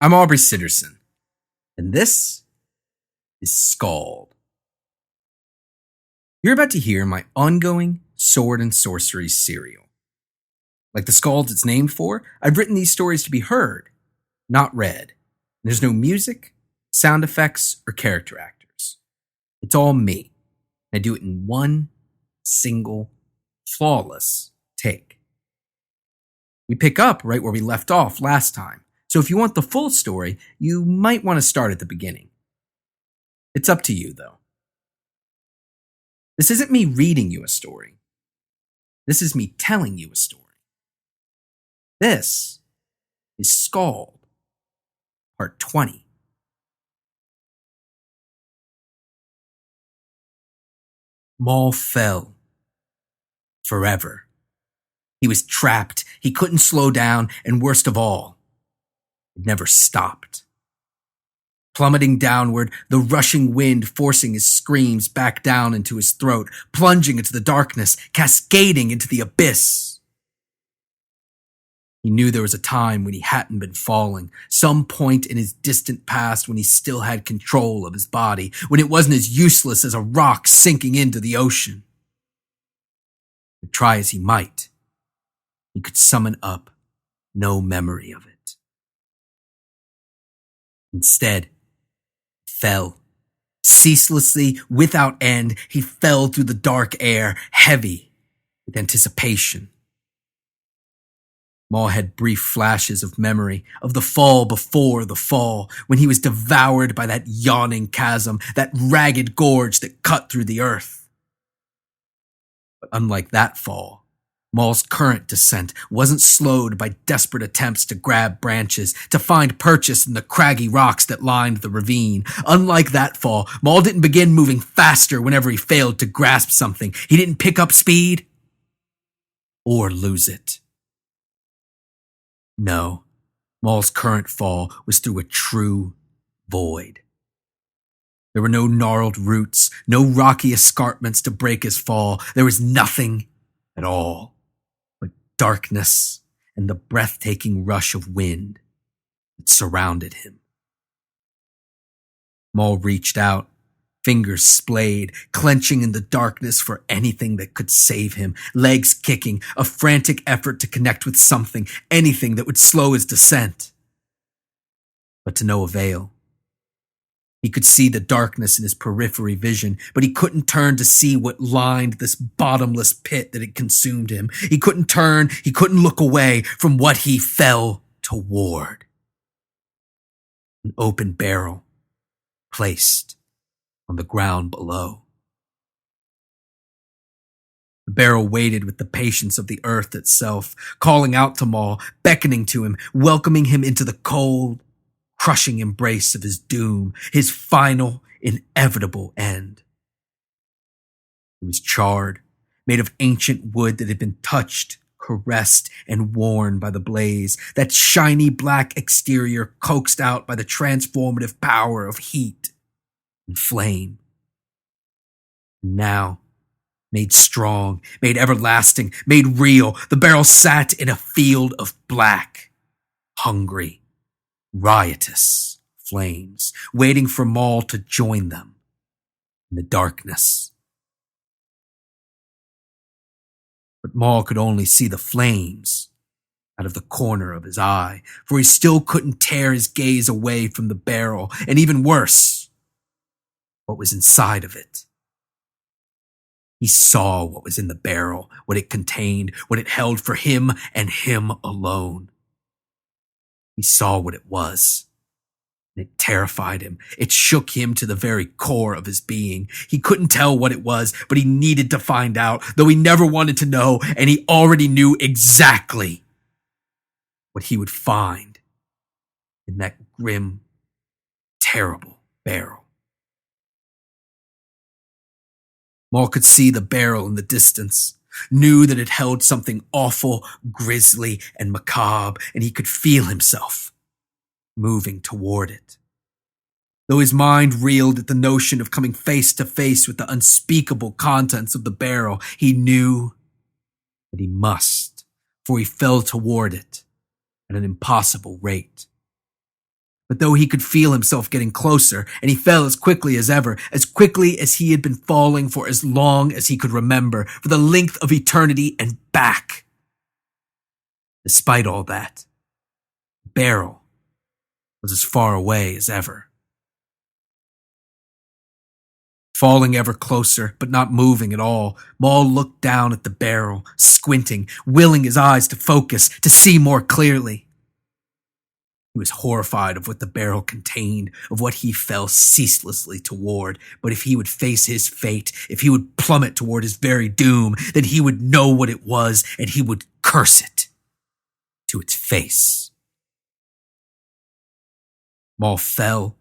I'm Aubrey Sitterson, and this is SKALD. You're about to hear my ongoing sword and sorcery serial. Like the SKALD it's named for, I've written these stories to be heard, not read. There's no music, sound effects, or character actors. It's all me. I do it in one single, flawless take. We pick up right where we left off last time. So if you want the full story, you might want to start at the beginning. It's up to you, though. This isn't me reading you a story. This is me telling you a story. This is SKALD, Part 20. Maul fell. Forever. He was trapped. He couldn't slow down, and worst of all, it never stopped. Plummeting downward, the rushing wind forcing his screams back down into his throat, plunging into the darkness, cascading into the abyss. He knew there was a time when he hadn't been falling, some point in his distant past when he still had control of his body, when it wasn't as useless as a rock sinking into the ocean. But try as he might, he could summon up no memory of it. Instead, fell. Ceaselessly, without end, he fell through the dark air, heavy with anticipation. Maul had brief flashes of memory of the fall before the fall, when he was devoured by that yawning chasm, that ragged gorge that cut through the earth. But unlike that fall, Maul's current descent wasn't slowed by desperate attempts to grab branches, to find purchase in the craggy rocks that lined the ravine. Unlike that fall, Maul didn't begin moving faster whenever he failed to grasp something. He didn't pick up speed or lose it. No, Maul's current fall was through a true void. There were no gnarled roots, no rocky escarpments to break his fall. There was nothing at all. Darkness and the breathtaking rush of wind that surrounded him. Maul reached out, fingers splayed, clenching in the darkness for anything that could save him, legs kicking, a frantic effort to connect with something, anything that would slow his descent. But to no avail. He could see the darkness in his periphery vision, but he couldn't turn to see what lined this bottomless pit that had consumed him. He couldn't turn, he couldn't look away from what he fell toward. An open barrel placed on the ground below. The barrel waited with the patience of the earth itself, calling out to Maul, beckoning to him, welcoming him into the cold, crushing embrace of his doom, his final, inevitable end. It was charred, made of ancient wood that had been touched, caressed, and worn by the blaze, that shiny black exterior coaxed out by the transformative power of heat and flame. Now, made strong, made everlasting, made real, the barrel sat in a field of black, hungry, riotous flames, waiting for Maul to join them in the darkness. But Maul could only see the flames out of the corner of his eye, for he still couldn't tear his gaze away from the barrel, and even worse, what was inside of it. He saw what was in the barrel, what it contained, what it held for him and him alone. He saw what it was. It terrified him. It shook him to the very core of his being. He couldn't tell what it was, but he needed to find out, though he never wanted to know, and he already knew exactly what he would find in that grim, terrible barrel. Maul could see the barrel in the distance, knew that it held something awful, grisly, and macabre, and he could feel himself moving toward it. Though his mind reeled at the notion of coming face to face with the unspeakable contents of the barrel, he knew that he must, for he fell toward it at an impossible rate. But though he could feel himself getting closer, and he fell as quickly as ever, as quickly as he had been falling for as long as he could remember, for the length of eternity and back. Despite all that, the barrel was as far away as ever. Falling ever closer, but not moving at all, Maul looked down at the barrel, squinting, willing his eyes to focus, to see more clearly. He was horrified of what the barrel contained, of what he fell ceaselessly toward. But if he would face his fate, if he would plummet toward his very doom, then he would know what it was, and he would curse it to its face. Maul fell,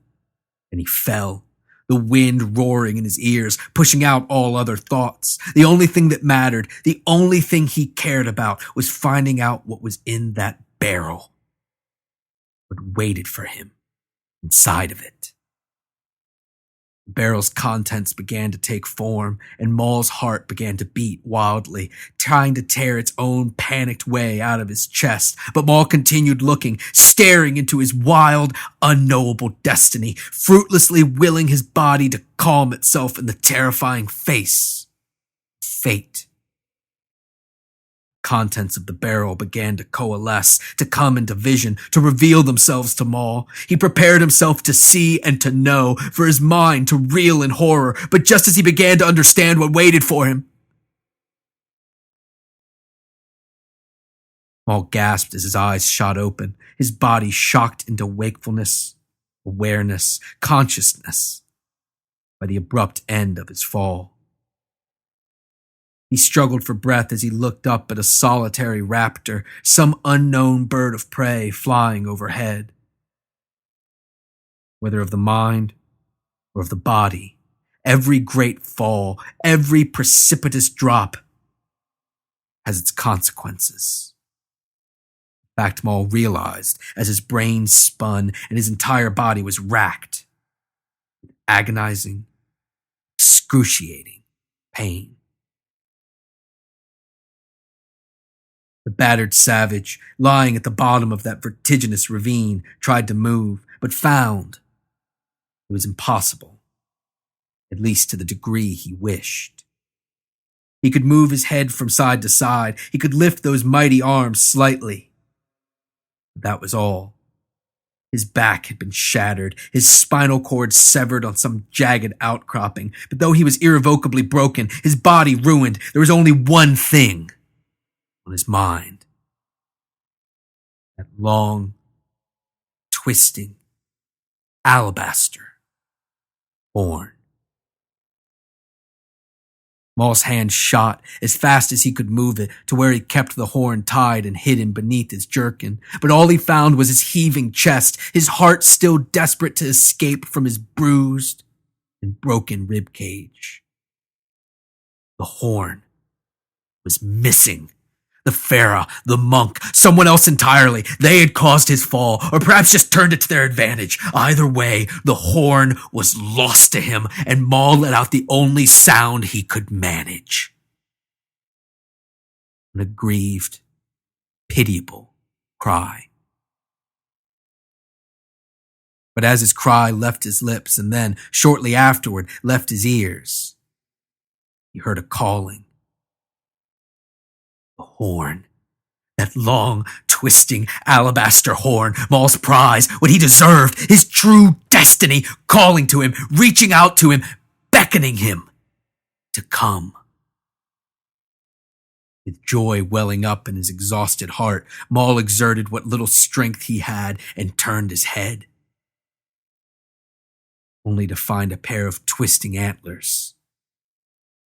and he fell, the wind roaring in his ears, pushing out all other thoughts. The only thing that mattered, the only thing he cared about, was finding out what was in that barrel, what waited for him inside of it. The barrel's contents began to take form, and Maul's heart began to beat wildly, trying to tear its own panicked way out of his chest. But Maul continued looking, staring into his wild, unknowable destiny, fruitlessly willing his body to calm itself in the terrifying face of fate. Contents of the barrel began to coalesce, to come into vision, to reveal themselves to Maul. He prepared himself to see and to know, for his mind to reel in horror, but just as he began to understand what waited for him, Maul gasped as his eyes shot open, his body shocked into wakefulness, awareness, consciousness by the abrupt end of his fall. He struggled for breath as he looked up at a solitary raptor, some unknown bird of prey flying overhead. Whether of the mind or of the body, every great fall, every precipitous drop has its consequences. In fact, Maul realized as his brain spun and his entire body was racked with agonizing, excruciating pain. The battered savage, lying at the bottom of that vertiginous ravine, tried to move, but found it was impossible, at least to the degree he wished. He could move his head from side to side. He could lift those mighty arms slightly. But that was all. His back had been shattered, his spinal cord severed on some jagged outcropping. But though he was irrevocably broken, his body ruined, there was only one thing on his mind. That long, twisting, alabaster horn. Maul's hand shot as fast as he could move it to where he kept the horn tied and hidden beneath his jerkin. But all he found was his heaving chest, his heart still desperate to escape from his bruised and broken rib cage. The horn was missing. The Pharaoh, the monk, someone else entirely. They had caused his fall, or perhaps just turned it to their advantage. Either way, the horn was lost to him, and Maul let out the only sound he could manage. An aggrieved, pitiable cry. But as his cry left his lips and then, shortly afterward, left his ears, he heard a calling. The horn. That long, twisting, alabaster horn, Maul's prize, what he deserved, his true destiny, calling to him, reaching out to him, beckoning him to come. With joy welling up in his exhausted heart, Maul exerted what little strength he had and turned his head, only to find a pair of twisting antlers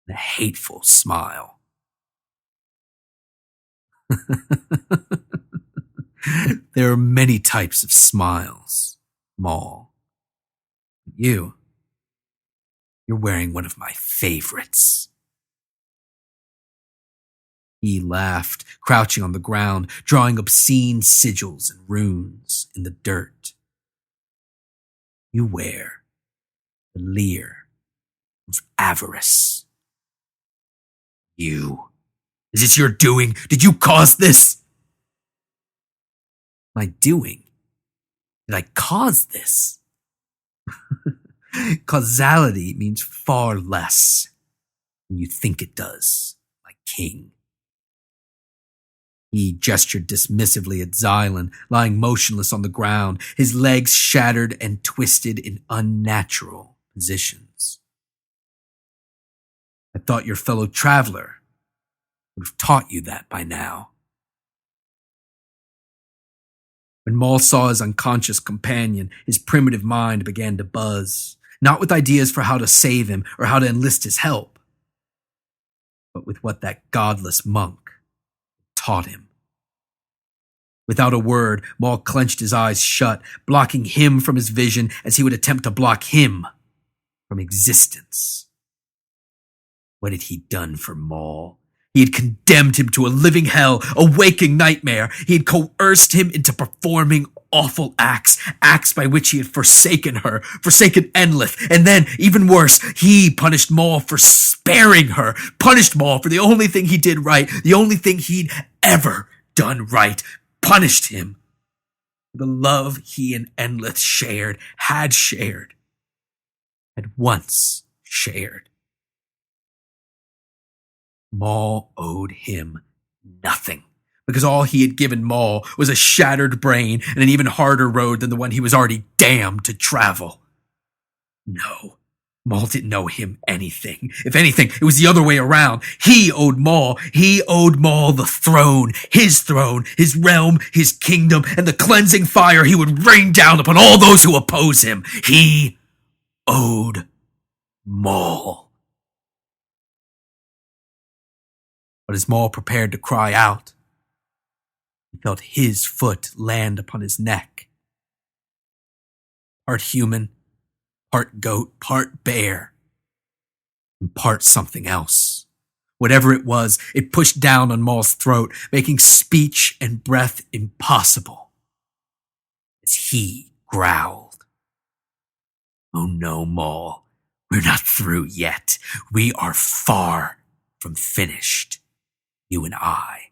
and a hateful smile. There are many types of smiles, Maul. You're wearing one of my favorites. He laughed, crouching on the ground, drawing obscene sigils and runes in the dirt. You wear the leer of avarice. Is this your doing? Did you cause this? My doing? Did I cause this? Causality means far less than you think it does, my king. He gestured dismissively at Xylan, lying motionless on the ground, his legs shattered and twisted in unnatural positions. I thought your fellow traveler would have taught you that by now. When Maul saw his unconscious companion, his primitive mind began to buzz, not with ideas for how to save him or how to enlist his help, but with what that godless monk taught him. Without a word, Maul clenched his eyes shut, blocking him from his vision as he would attempt to block him from existence. What had he done for Maul? He had condemned him to a living hell, a waking nightmare. He had coerced him into performing awful acts by which he had forsaken her, forsaken Enlith, and then, even worse, he punished Maul for sparing her, punished Maul for the only thing he did right, the only thing he'd ever done right, punished him for the love he and Enlith had once shared. Maul owed him nothing, because all he had given Maul was a shattered brain and an even harder road than the one he was already damned to travel. No, Maul didn't owe him anything. If anything, it was the other way around. He owed Maul the throne, his realm, his kingdom, and the cleansing fire he would rain down upon all those who oppose him. He owed Maul. But as Maul prepared to cry out, he felt his foot land upon his neck. Part human, part goat, part bear, and part something else. Whatever it was, it pushed down on Maul's throat, making speech and breath impossible. As he growled, "Oh no, Maul, we're not through yet. We are far from finished. You and I."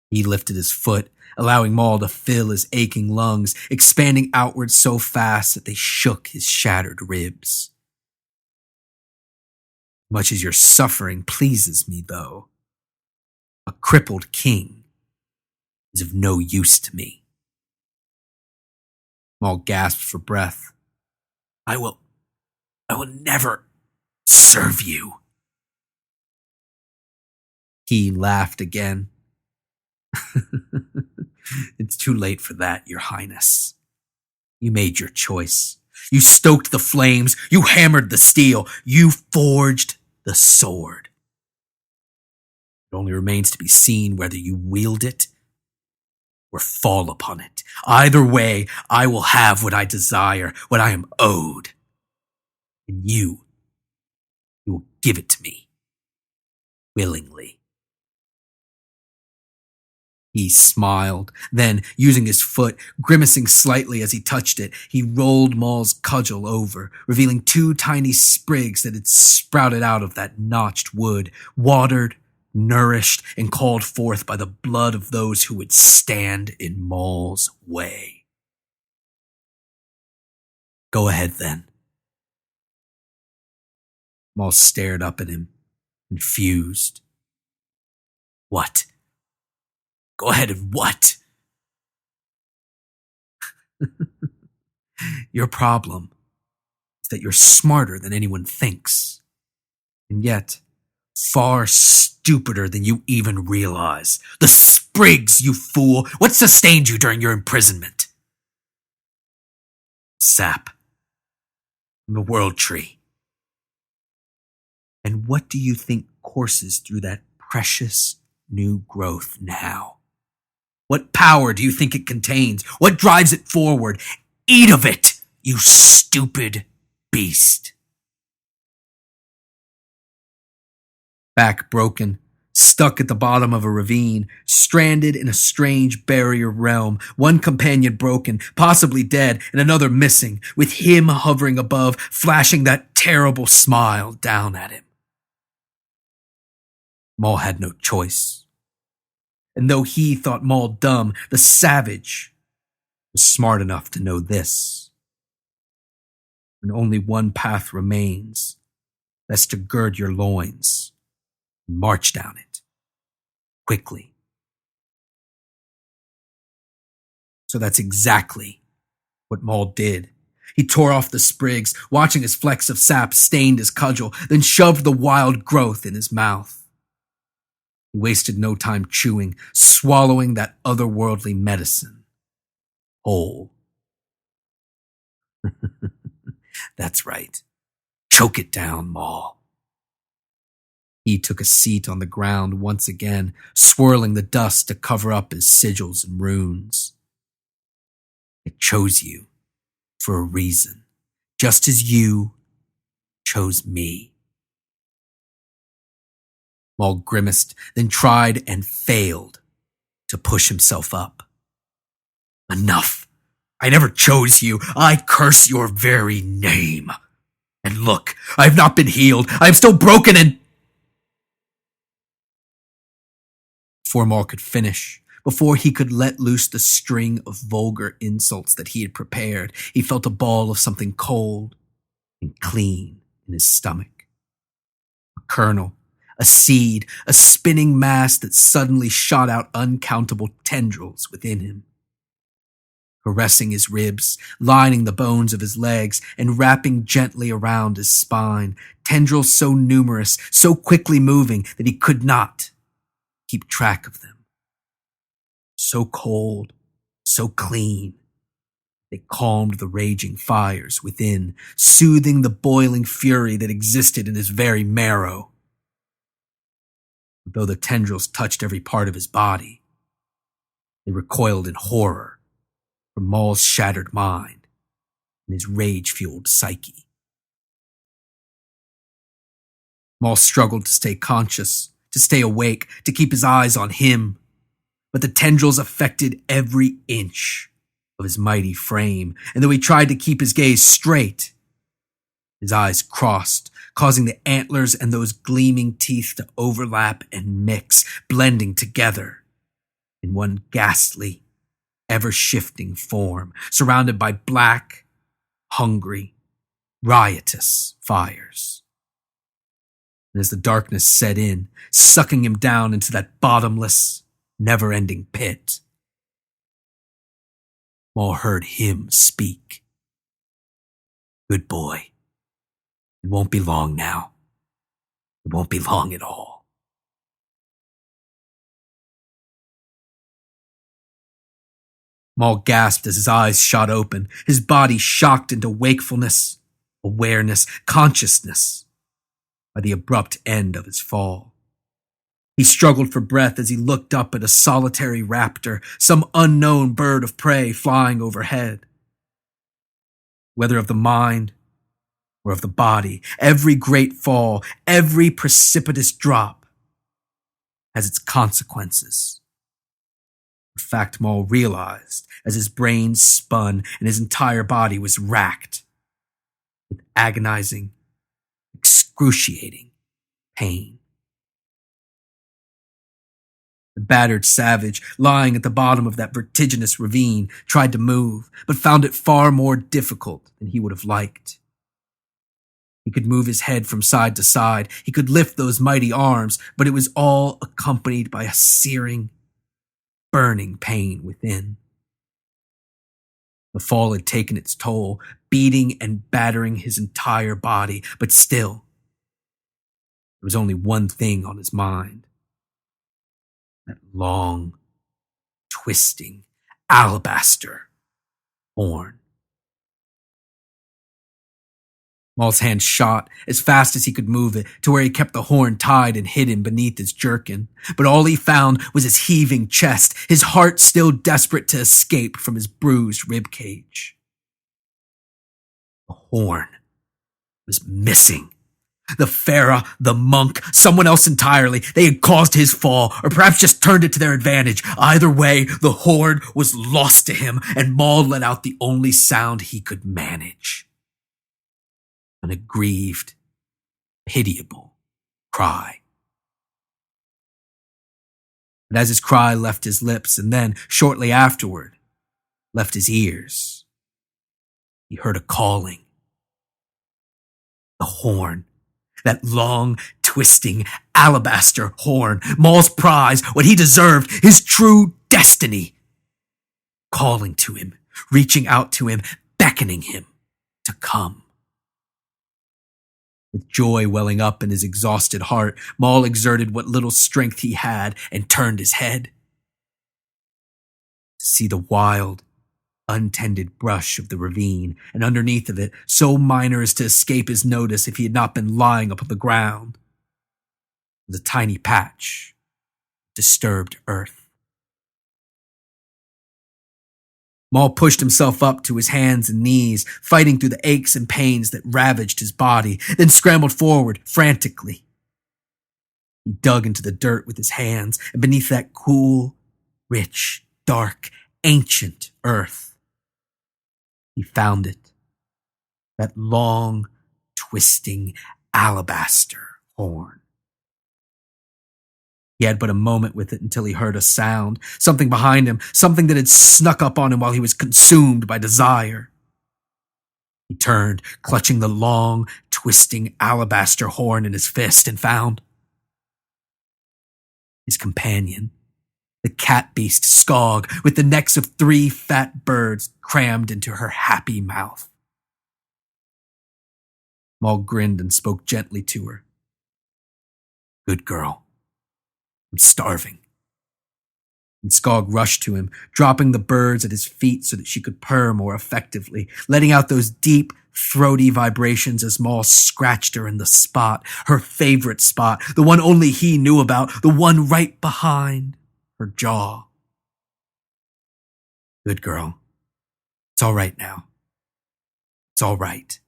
He lifted his foot, allowing Maul to fill his aching lungs, expanding outward so fast that they shook his shattered ribs. Much as your suffering pleases me, though, a crippled king is of no use to me. Maul gasped for breath. I will never serve you." He laughed again. "It's too late for that, Your Highness. You made your choice. You stoked the flames. You hammered the steel. You forged the sword. It only remains to be seen whether you wield it or fall upon it. Either way, I will have what I desire, what I am owed. And you will give it to me willingly." He smiled, then, using his foot, grimacing slightly as he touched it, he rolled Maul's cudgel over, revealing 2 tiny sprigs that had sprouted out of that notched wood, watered, nourished, and called forth by the blood of those who would stand in Maul's way. "Go ahead, then." Maul stared up at him, confused. "What? Go ahead and what?" "Your problem is that you're smarter than anyone thinks, and yet far stupider than you even realize. The sprigs, you fool! What sustained you during your imprisonment?" "Sap from the world tree." "And what do you think courses through that precious new growth now? What power do you think it contains? What drives it forward? Eat of it, you stupid beast." Back broken, stuck at the bottom of a ravine, stranded in a strange barrier realm, one companion broken, possibly dead, and another missing, with him hovering above, flashing that terrible smile down at him. Maul had no choice. And though he thought Maul dumb, the savage was smart enough to know this. When only one path remains, best to gird your loins and march down it, quickly. So that's exactly what Maul did. He tore off the sprigs, watching as flecks of sap stained his cudgel, then shoved the wild growth in his mouth. He wasted no time chewing, swallowing that otherworldly medicine whole. That's right. Choke it down, Maul. He took a seat on the ground once again, swirling the dust to cover up his sigils and runes. It chose you for a reason, just as you chose me. Maul grimaced, then tried and failed to push himself up. Enough! I never chose you. I curse your very name. And look, I have not been healed. I am still broken and... Before Maul could finish, before he could let loose the string of vulgar insults that he had prepared, he felt a ball of something cold and clean in his stomach. A kernel, a seed, a spinning mass that suddenly shot out uncountable tendrils within him. Caressing his ribs, lining the bones of his legs, and wrapping gently around his spine, tendrils so numerous, so quickly moving that he could not keep track of them. So cold, so clean, they calmed the raging fires within, soothing the boiling fury that existed in his very marrow. Though the tendrils touched every part of his body, they recoiled in horror from Maul's shattered mind and his rage-fueled psyche. Maul struggled to stay conscious, to stay awake, to keep his eyes on him, but the tendrils affected every inch of his mighty frame, and though he tried to keep his gaze straight, his eyes crossed, causing the antlers and those gleaming teeth to overlap and mix, blending together in one ghastly, ever-shifting form, surrounded by black, hungry, riotous fires. And as the darkness set in, sucking him down into that bottomless, never-ending pit, Maul heard him speak. Good boy. It won't be long now. It won't be long at all. Maul gasped as his eyes shot open, his body shocked into wakefulness, awareness, consciousness by the abrupt end of his fall. He struggled for breath as he looked up at a solitary raptor, some unknown bird of prey flying overhead. Whether of the mind or of the body, every great fall, every precipitous drop has its consequences. A fact Maul realized as his brain spun and his entire body was racked with agonizing, excruciating pain. The battered savage, lying at the bottom of that vertiginous ravine, tried to move, but found it far more difficult than he would have liked. He could move his head from side to side, he could lift those mighty arms, but it was all accompanied by a searing, burning pain within. The fall had taken its toll, beating and battering his entire body, but still, there was only one thing on his mind. That long, twisting, alabaster horn. Maul's hand shot as fast as he could move it to where he kept the horn tied and hidden beneath his jerkin. But all he found was his heaving chest, his heart still desperate to escape from his bruised ribcage. The horn was missing. The Pharaoh, the monk, someone else entirely, they had caused his fall, or perhaps just turned it to their advantage. Either way, the horn was lost to him, and Maul let out the only sound he could manage. An aggrieved, pitiable cry. But as his cry left his lips, and then, shortly afterward, left his ears, he heard a calling. The horn. That long, twisting, alabaster horn. Maul's prize, what he deserved, his true destiny. Calling to him, reaching out to him, beckoning him to come. With joy welling up in his exhausted heart, Maul exerted what little strength he had and turned his head. To see the wild, untended brush of the ravine, and underneath of it, so minor as to escape his notice if he had not been lying upon the ground, was a tiny patch of disturbed earth. Maul pushed himself up to his hands and knees, fighting through the aches and pains that ravaged his body, then scrambled forward frantically. He dug into the dirt with his hands, and beneath that cool, rich, dark, ancient earth, he found it. That long, twisting, alabaster horn. He had but a moment with it until he heard a sound, something behind him, something that had snuck up on him while he was consumed by desire. He turned, clutching the long, twisting alabaster horn in his fist, and found his companion, the cat beast SKALD, with the necks of 3 fat birds crammed into her happy mouth. Maul grinned and spoke gently to her. "Good girl. I'm starving." And SKALD rushed to him, dropping the birds at his feet so that she could purr more effectively, letting out those deep, throaty vibrations as Maul scratched her in the spot, her favorite spot, the one only he knew about, the one right behind her jaw. "Good girl. It's all right now. It's all right."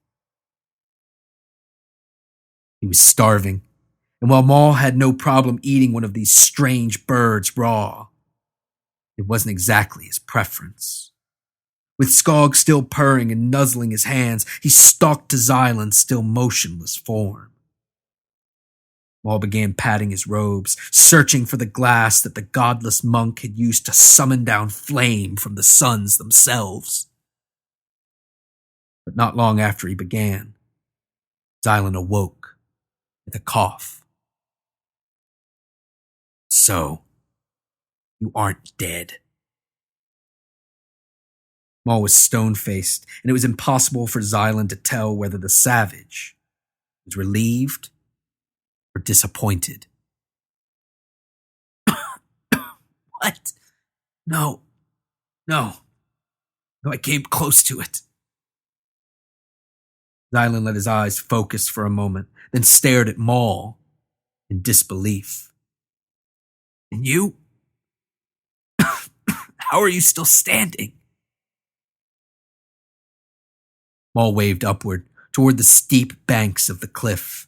He was starving, and while Maul had no problem eating one of these strange birds raw, it wasn't exactly his preference. With SKALD still purring and nuzzling his hands, he stalked to Xylan's still motionless form. Maul began patting his robes, searching for the glass that the godless monk had used to summon down flame from the suns themselves. But not long after he began, Xylan awoke with a cough. "So, you aren't dead." Maul was stone-faced, and it was impossible for Xylan to tell whether the savage was relieved or disappointed. "What? No. No, I came close to it." Xylan let his eyes focus for a moment, then stared at Maul in disbelief. "And you? How are you still standing?" Maul waved upward, toward the steep banks of the cliff.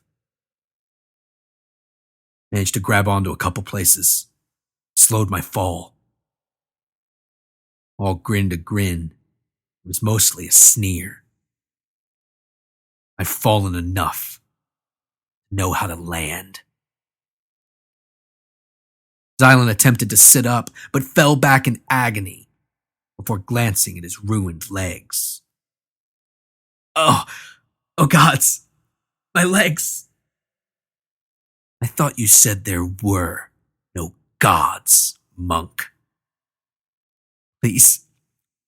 "Managed to grab onto a couple places. Slowed my fall." Maul grinned a grin. It was mostly a sneer. "I've fallen enough to know how to land." Xylan attempted to sit up, but fell back in agony before glancing at his ruined legs. Oh gods, my legs." "I thought you said there were no gods, monk." Please,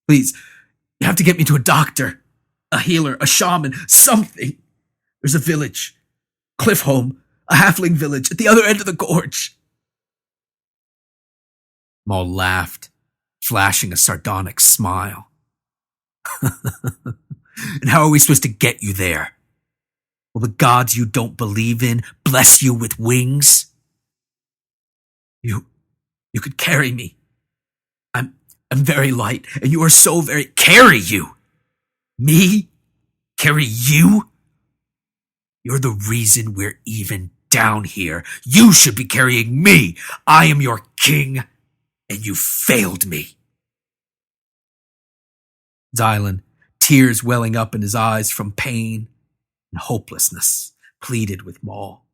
you have to get me to a doctor, a healer, a shaman, something. There's a village, cliff home, a halfling village at the other end of the gorge." Maul laughed, flashing a sardonic smile. "And how are we supposed to get you there? Will the gods you don't believe in bless you with wings? You could carry me. I'm very light, and you are so very—" "Carry you? Me? Carry you? You're the reason we're even down here. You should be carrying me. I am your king, and you failed me." Xylan, tears welling up in his eyes from pain and hopelessness, pleaded with Maul.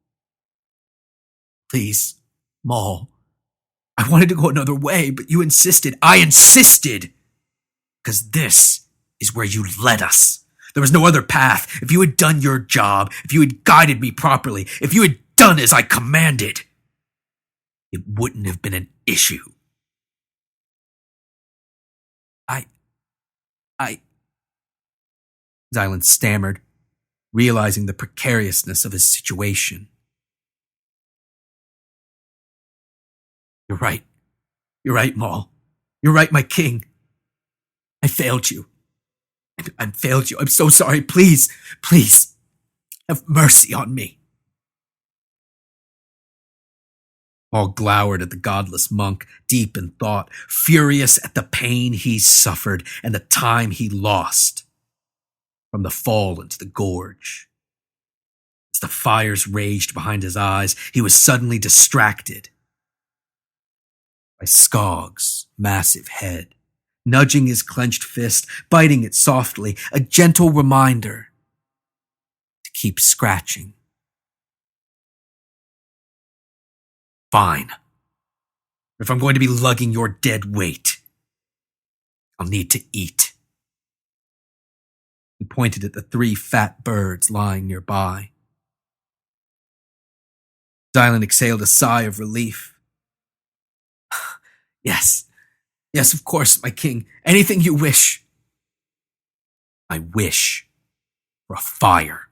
"Please, Maul. I wanted to go another way, but you insisted." "I insisted because this is where you led us. There was no other path. If you had done your job, if you had guided me properly, if you had done as I commanded, it wouldn't have been an issue. Xylan stammered, realizing the precariousness of his situation. You're right. You're right, Maul. You're right, my king. I failed you. I failed you. I'm so sorry. Please, please, have mercy on me. Maul glowered at the godless monk, deep in thought, furious at the pain he suffered and the time he lost from the fall into the gorge. As the fires raged behind his eyes, he was suddenly distracted by Skog's massive head, nudging his clenched fist, biting it softly, a gentle reminder to keep scratching. Fine. If I'm going to be lugging your dead weight, I'll need to eat. He pointed at the 3 fat birds lying nearby. Xylan exhaled a sigh of relief. Yes, of course, my king. Anything you wish. I wish for a fire.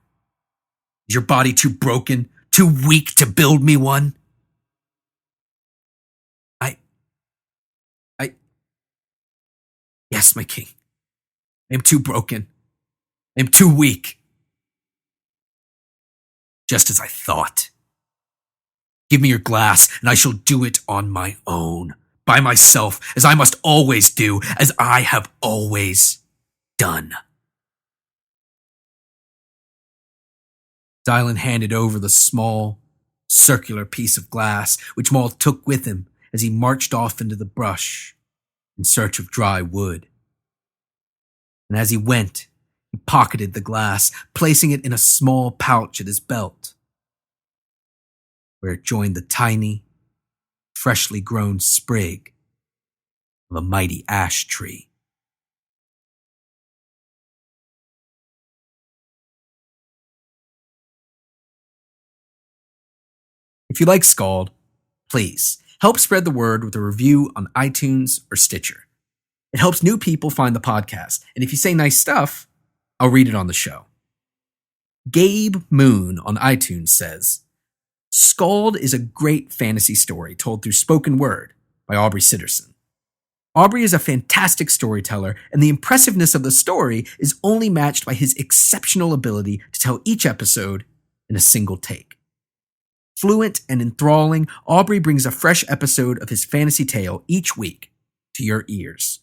Is your body too broken, too weak to build me one? Yes, my king. I am too broken. I am too weak. Just as I thought. Give me your glass, and I shall do it on my own, by myself, as I must always do, as I have always done. Xylan handed over the small, circular piece of glass, which Maul took with him as he marched off into the brush in search of dry wood. And as he went, he pocketed the glass, placing it in a small pouch at his belt, where it joined the tiny, freshly grown sprig of a mighty ash tree. If you like SKALD, please help spread the word with a review on iTunes or Stitcher. It helps new people find the podcast, and if you say nice stuff, I'll read it on the show. Gabe Moon on iTunes says, SKALD is a great fantasy story told through spoken word by Aubrey Sitterson. Aubrey is a fantastic storyteller, and the impressiveness of the story is only matched by his exceptional ability to tell each episode in a single take. Fluent and enthralling, Aubrey brings a fresh episode of his fantasy tale each week to your ears.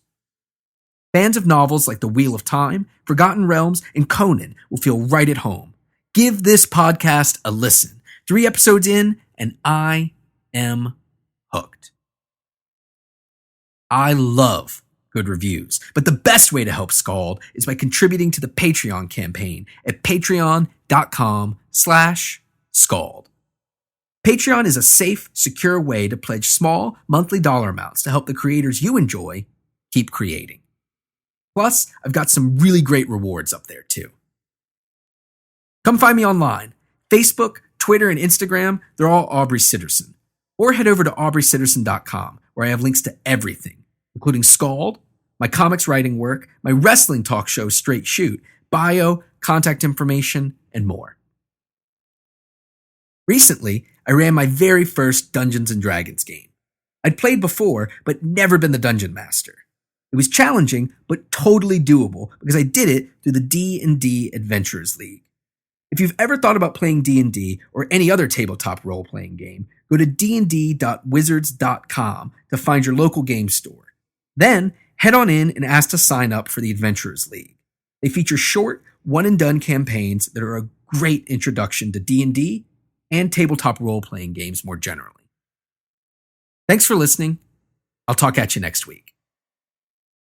Fans of novels like The Wheel of Time, Forgotten Realms, and Conan will feel right at home. Give this podcast a listen. 3 episodes in, and I am hooked. I love good reviews, but the best way to help SKALD is by contributing to the Patreon campaign at patreon.com/SKALD. Patreon is a safe, secure way to pledge small monthly dollar amounts to help the creators you enjoy keep creating. Plus, I've got some really great rewards up there too. Come find me online. Facebook, Twitter, and Instagram, they're all Aubrey Sitterson. Or head over to aubreysitterson.com, where I have links to everything, including SKALD, my comics writing work, my wrestling talk show Straight Shoot, bio, contact information, and more. Recently, I ran my very first Dungeons & Dragons game. I'd played before, but never been the dungeon master. It was challenging, but totally doable because I did it through the D&D Adventurers League. If you've ever thought about playing D&D or any other tabletop role-playing game, go to dnd.wizards.com to find your local game store. Then, head on in and ask to sign up for the Adventurers League. They feature short, one-and-done campaigns that are a great introduction to D&D and tabletop role-playing games more generally. Thanks for listening. I'll talk at you next week.